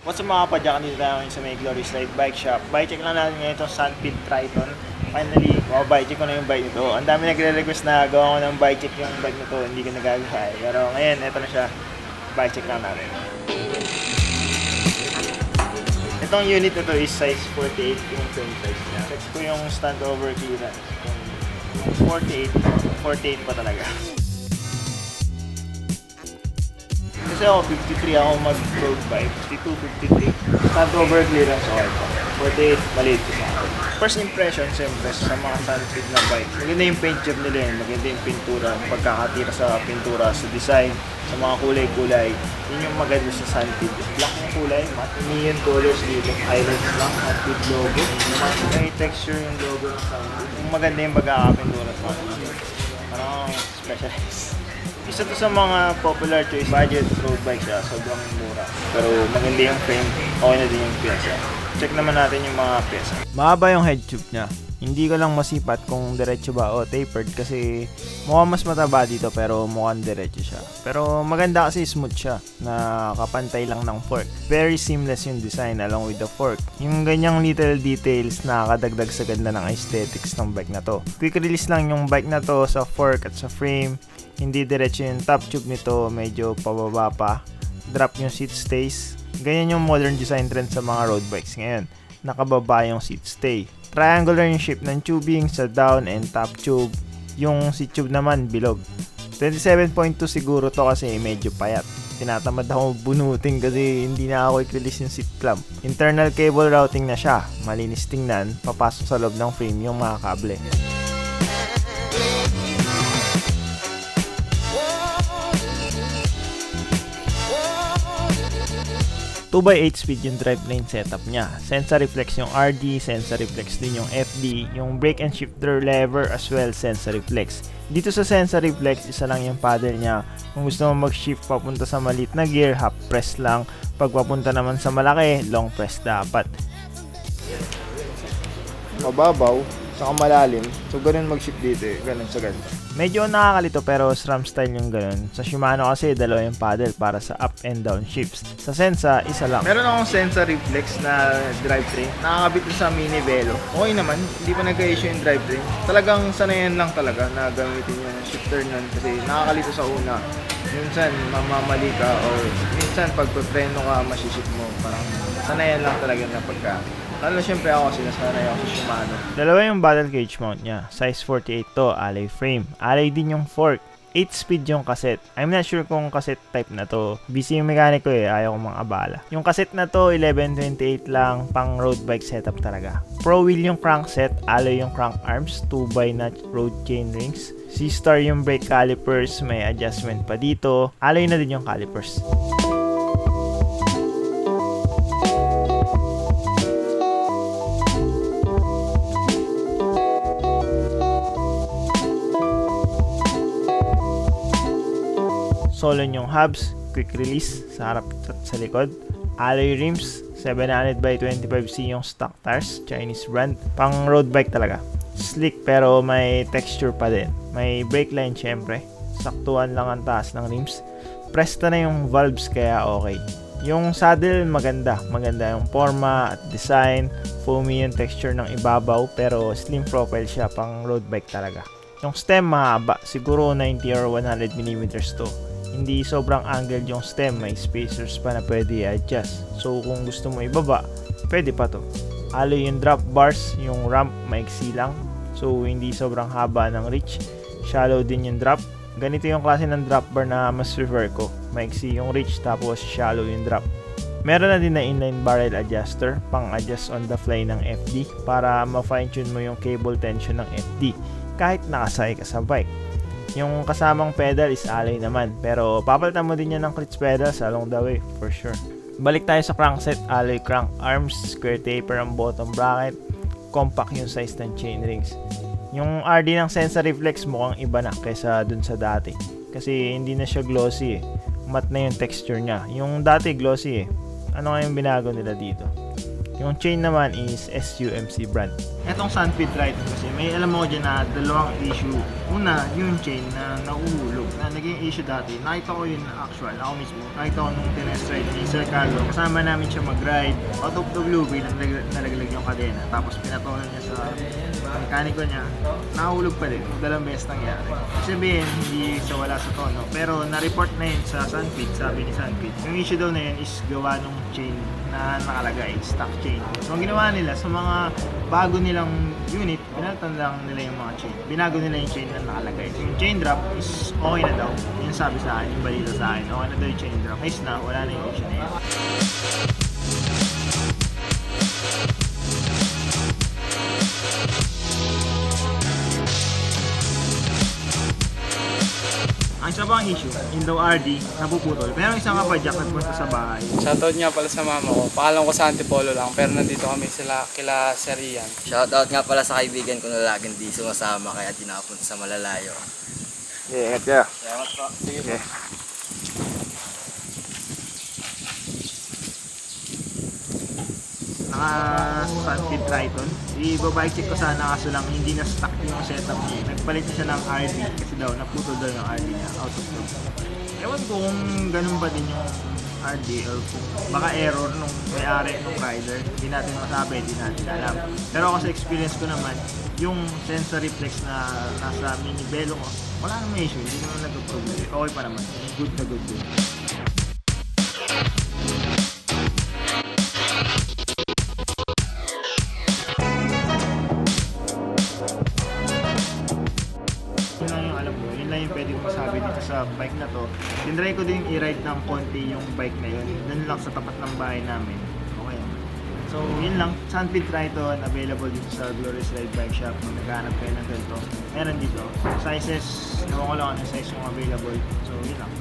What's up mga kapadyak, dito tayo ngayon sa may Glorious Ride Bike Shop. Bike check lang natin ngayon itong Sunpeed Triton. Finally, bike check ko na yung bike nito. Ang dami nagre-request na gawa ko ng bike check yung bike nito, hindi ko nagagawa. Pero ngayon, ito na siya. Bike check lang natin. Itong unit nito is size 48 yung frame size niya. Check ko yung stand over clearance. 48 pa talaga. Kasi ako 53 ako mag-road bike, 52, 53. Stand over clearance okay pa. 48, maliit ko sa akin. First impression, siyempre, sa mga Sunpeed na bike. Maganda yung paint job nila yun, maganda yung pintura, yung pagkakatira sa pintura, sa design, sa mga kulay-kulay. Yun yung maganda sa Sunpeed. Black yung kulay, matte neon colors dito. Highlights lang, Sunpeed logo. May texture yung logo ng Sunpeed. Yung maganda yung pagkakapintura sa kanila. Parang specialized. Isa to sa mga popular choice budget road bike siya, sobrang mura. Pero maganda yung frame, okay na din yung pyesa. Check naman natin yung mga pyesa. Mahaba yung head tube niya. Hindi ko lang masipat kung diretso ba o tapered kasi mukhang mas mataba dito pero mukhang diretso siya. Pero maganda kasi smooth siya na kapantay lang ng fork. Very seamless yung design along with the fork. Yung ganyang little details nakakadagdag sa ganda ng aesthetics ng bike na to. Quick release lang yung bike na to sa fork at sa frame. Hindi diretso yung top tube nito, medyo pababa pa. Drop yung seat stays. Ganyan yung modern design trend sa mga road bikes ngayon. Nakababa yung seat stay. Triangular yung shape ng tubing sa down and top tube. Yung seat tube naman bilog. 27.2 siguro to kasi medyo payat. Tinatamad ako bunutin kasi hindi na ako i-release yung seat clamp. Internal cable routing na siya. Malinis tingnan. Papasok sa loob ng frame yung mga kable. 2x8 speed yung driveline setup niya. Sensor reflex yung RD, sensor reflex din yung FD, yung brake and shifter lever as well sensor reflex. Dito sa sensor reflex, isa lang yung paddle niya. Kung gusto mo mag-shift papunta sa maliit na gear, half press lang. Pag papunta naman sa malaki, long press dapat. Mababaw, saka malalim. So ganun mag-shift dito eh. Ganun sa ganun. Medyo nakakalito pero SRAM style yung ganun. Sa Shimano kasi dalawa yung paddle para sa up and down shifts. Sa Sensa, isa lang. Meron akong Sensa reflex na drivetrain. Nakakabit sa mini velo. Okay naman, hindi pa nag-issue yung drivetrain. Talagang sanayan lang talaga na gamitin yung shifter nun kasi nakakalito sa una. Minsan mamamali ka or minsan pag preno ka masiship mo. Parang sanayan lang talaga na pagka. Lalo syempre ako sinasanay ako sa Shimano. Dalawa yung battle cage mount niya. Size 48 to, alloy frame. Alloy din yung fork. 8 speed yung cassette. I'm not sure kung cassette type na to. Busy yung mekaniko eh, ayaw ko mga abala. Yung cassette na to, 1128 lang, pang road bike setup talaga. Pro wheel yung crankset, alloy yung crank arms, 2x notch road chain rings. C-star yung brake calipers, may adjustment pa dito. Alloy na din yung calipers. Solon yung hubs, quick release sa harap at sa likod. Alloy rims, 700/25C yung stock tires, Chinese brand. Pang road bike talaga. Slick pero may texture pa din. May brake line syempre. Saktuan lang ang taas ng rims. Presta na yung valves kaya okay. Yung saddle maganda. Maganda yung forma at design. Foamy yung texture ng ibabaw pero slim profile siya, pang road bike talaga. Yung stem mahaba, siguro 90 or 100mm to. Hindi sobrang angled yung stem, may spacers pa na pwede i-adjust. So kung gusto mo ibaba, pwede pa to. Alloy yung drop bars, yung ramp maiksi lang. So hindi sobrang haba ng reach. Shallow din yung drop. Ganito yung klase ng drop bar na mas prefer ko. Maiksi yung reach tapos shallow yung drop. Meron na din na inline barrel adjuster, pang adjust on the fly ng FD para ma-fine tune mo yung cable tension ng FD kahit nakasakay ka sa bike. Yung kasamang pedal is alloy naman, pero papalitan mo din yan ng clutch pedals along the way, for sure. Balik tayo sa crankset, alloy crank arms, square taper ang bottom bracket, compact yung size ng chain rings. Yung RD ng Sensa reflex mukhang iba na kaysa dun sa dati, kasi hindi na siya glossy eh. Matte na yung texture niya. Yung dati glossy eh. Ano nga yung binago nila dito? Yung chain naman is SUMC brand. Etong Sunpeed Triton kasi, may alam mo dyan na dalawang issue. Una, yung chain na nauulog, na naging issue dati. Nakita ko yun actual, ako mismo. Nakita ko nung tinest ride ni Sir Carlo. Kasama namin siya mag-ride. Out of the blue, bilang nalaglag yung kadena. Tapos pinatonan niya sa mekaniko niya. Nahulog pa rin. Dalawang beses nangyari. Sabihin, hindi siya wala sa tono. Pero na-report na yun sa Sunpeed, sabi ni Sunpeed. Yung issue daw na yun is gawa nung chain na nakalagay, stock chain. So ang ginawa nila sa mga bago nilang unit, pinalitan lang nila yung mga chain. Binago nila yung chain na nakalagay. So yung chain drop is okay na daw. Yung sabi sa akin, yung balita sa akin, okay na daw yung chain drop. Ayos na, wala na yung issue na yun. Ang isa pang issue, yung daw RD, napuputol. Pero isang kapadyak nagpunta sa bahay. Shoutout nga pala sa mama ko. Paalam ko sa Antipolo lang, pero nandito kami sila kila Sir Ian. Shoutout nga pala sa kaibigan ko na laging di sumasama kaya di nakapunta sa malalayo. Ingat ka. Salamat po. Sige po. Naka Sunpeed Triton. I-bike check ko sana kaso lang hindi na stock yung setup niya. Nagpalit siya ng RD kasi daw naputol daw yung RD niya out of stock. Ewan ko kung ganun ba din yung RD or kung baka error nung may-ari nung rider. Hindi natin masabi, hindi natin alam. Pero ako sa experience ko naman, yung sensor reflex na nasa mini belo ko, wala namang issue, hindi naman nag-problem. Okay pa naman, good na good din. Yun lang yung alam ko, yun lang yung pwede ko masabi dito sa bike na to. Tinry ko din i-ride ng konti yung bike na yun. Doon lang sa tapat ng bahay namin. Okay naman. So yun lang, Sunpeed Triton available dito sa Glorious Ride Bike Shop. Kung naghahanap kayo ng ganito, meron dito. Sizes, naman ko lang ano size yung available. So yun lang.